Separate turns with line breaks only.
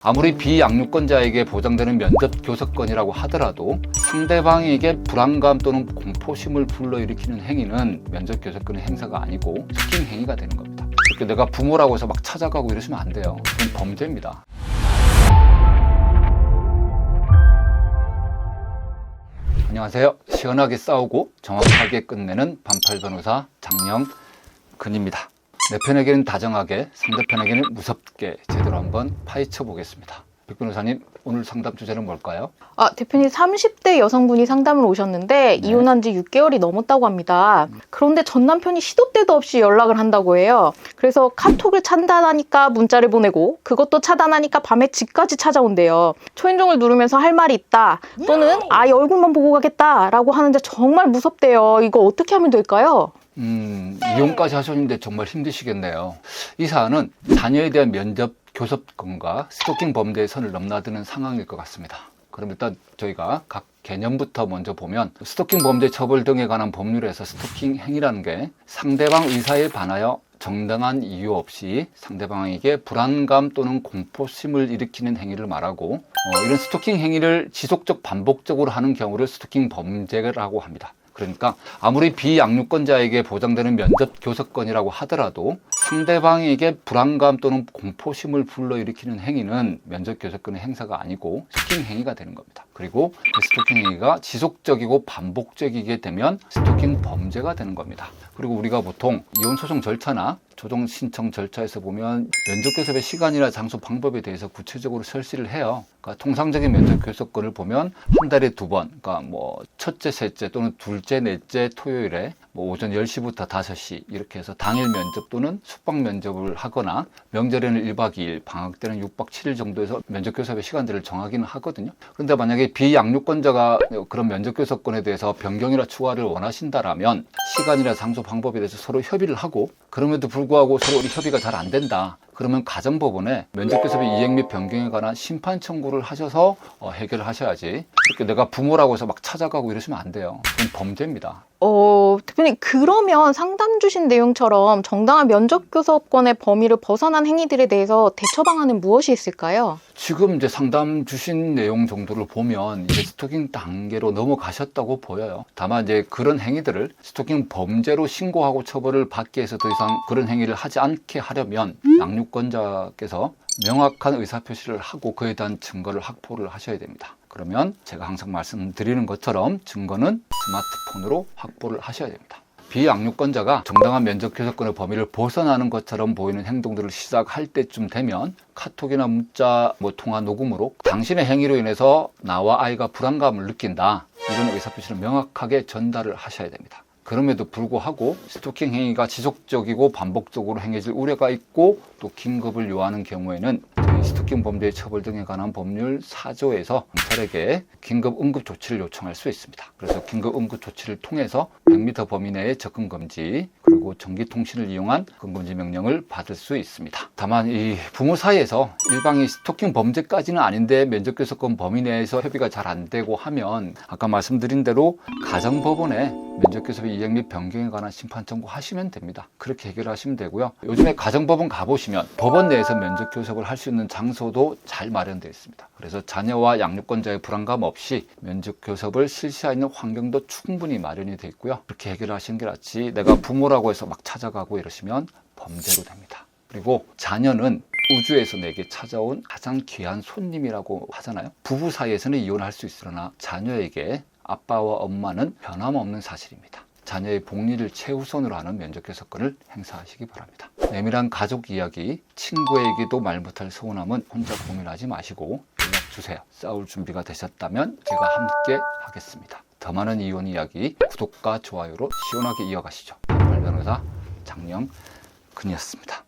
아무리 비양육권자에게 보장되는 면접 교섭권이라고 하더라도 상대방에게 불안감 또는 공포심을 불러일으키는 행위는 면접 교섭권의 행사가 아니고 스토킹 행위가 되는 겁니다. 이렇게 내가 부모라고 해서 막 찾아가고 이러시면 안 돼요. 그건 범죄입니다. 안녕하세요. 시원하게 싸우고 정확하게 끝내는 반팔 변호사 장영근입니다. 내 편에게는 다정하게, 상대편에게는 무섭게 제대로 한번 파헤쳐 보겠습니다. 백 변호사님, 오늘 상담 주제는 뭘까요?
대표님 30대 여성분이 상담을 오셨는데 이혼한 지 6개월이 넘었다고 합니다. 그런데 전 남편이 시도 때도 없이 연락을 한다고 해요. 그래서 카톡을 차단하니까 문자를 보내고 그것도 차단하니까 밤에 집까지 찾아온대요. 초인종을 누르면서 할 말이 있다 또는 아예 얼굴만 보고 가겠다 라고 하는데 정말 무섭대요. 이거 어떻게 하면 될까요?
이혼까지 하셨는데 정말 힘드시겠네요. 이 사안은 자녀에 대한 면접 교섭권과 스토킹 범죄의 선을 넘나드는 상황일 것 같습니다. 그럼 일단 저희가 각 개념부터 먼저 보면 스토킹 범죄 처벌 등에 관한 법률에서 스토킹 행위라는 게 상대방 의사에 반하여 정당한 이유 없이 상대방에게 불안감 또는 공포심을 일으키는 행위를 말하고 이런 스토킹 행위를 지속적 반복적으로 하는 경우를 스토킹 범죄라고 합니다. 그러니까 아무리 비양육권자에게 보장되는 면접 교섭권이라고 하더라도 상대방에게 불안감 또는 공포심을 불러일으키는 행위는 면접 교섭권의 행사가 아니고 스토킹 행위가 되는 겁니다. 그리고 그 스토킹 행위가 지속적이고 반복적이게 되면 스토킹 범죄가 되는 겁니다. 그리고 우리가 보통 이혼 소송 절차나 조정 신청 절차에서 보면 면접 교섭의 시간이나 장소 방법에 대해서 구체적으로 설치를 해요. 그러니까 통상적인 면접 교섭권을 보면 한 달에 2번, 그러니까 첫째, 셋째 또는 둘째, 넷째 토요일에 오전 10시부터 5시 이렇게 해서 당일 면접 또는 숙박 면접을 하거나 명절에는 1박 2일, 방학 때는 6박 7일 정도에서 면접 교섭의 시간들을 정하기는 하거든요. 그런데 만약에 비양육권자가 그런 면접 교섭권에 대해서 변경이나 추가를 원하신다라면 시간이나 장소 방법에 대해서 서로 협의를 하고 그럼에도 불구하고 서로 협의가 잘 안 된다. 그러면 가정법원에 면접교섭의 이행 및 변경에 관한 심판 청구를 하셔서 해결을 하셔야지 이렇게 내가 부모라고 해서 막 찾아가고 이러시면 안 돼요. 그건 범죄입니다.
대표님 그러면 상담 주신 내용처럼 정당한 면접교섭권의 범위를 벗어난 행위들에 대해서 대처 방안은 무엇이 있을까요?
지금 이제 상담 주신 내용 정도를 보면 이제 스토킹 단계로 넘어가셨다고 보여요. 다만 이제 그런 행위들을 스토킹 범죄로 신고하고 처벌을 받기 위해서 더 이상 그런 행위를 하지 않게 하려면 양육권자께서 명확한 의사표시를 하고 그에 대한 증거를 확보를 하셔야 됩니다. 그러면 제가 항상 말씀드리는 것처럼 증거는 스마트폰으로 확보를 하셔야 됩니다. 비양육권자가 정당한 면접 교섭권의 범위를 벗어나는 것처럼 보이는 행동들을 시작할 때쯤 되면 카톡이나 문자, 통화 녹음으로 당신의 행위로 인해서 나와 아이가 불안감을 느낀다. 이런 의사표시를 명확하게 전달을 하셔야 됩니다. 그럼에도 불구하고 스토킹 행위가 지속적이고 반복적으로 행해질 우려가 있고 또 긴급을 요하는 경우에는 스토킹 범죄의 처벌 등에 관한 법률 4조에서 경찰에게 긴급 응급 조치를 요청할 수 있습니다. 그래서 긴급 응급 조치를 통해서 100m 범위 내의 접근 금지 그리고 전기통신을 이용한 금지 명령을 받을 수 있습니다. 다만 이 부모 사이에서 일방이 스토킹 범죄까지는 아닌데 면접교섭권 범위 내에서 협의가 잘 안 되고 하면 아까 말씀드린 대로 가정법원에 면접교섭의 이행 및 변경에 관한 심판 청구하시면 됩니다. 그렇게 해결하시면 되고요. 요즘에 가정법원 가보시면 법원 내에서 면접교섭을 할 수 있는 장소도 잘 마련되어 있습니다. 그래서 자녀와 양육권자의 불안감 없이 면접교섭을 실시할 수 있는 환경도 충분히 마련이 되어 있고요. 그렇게 해결하시는 게 낫지 내가 부모라고 해서 막 찾아가고 이러시면 범죄로 됩니다. 그리고 자녀는 우주에서 내게 찾아온 가장 귀한 손님이라고 하잖아요. 부부 사이에서는 이혼할 수 있으나 자녀에게 아빠와 엄마는 변함없는 사실입니다. 자녀의 복리를 최우선으로 하는 면접교섭권을 행사하시기 바랍니다. 내밀한 가족 이야기, 친구에게도 말 못할 서운함은 혼자 고민하지 마시고 연락주세요. 싸울 준비가 되셨다면 제가 함께 하겠습니다. 더 많은 이혼 이야기 구독과 좋아요로 시원하게 이어가시죠. 반팔 변호사 장영근이었습니다.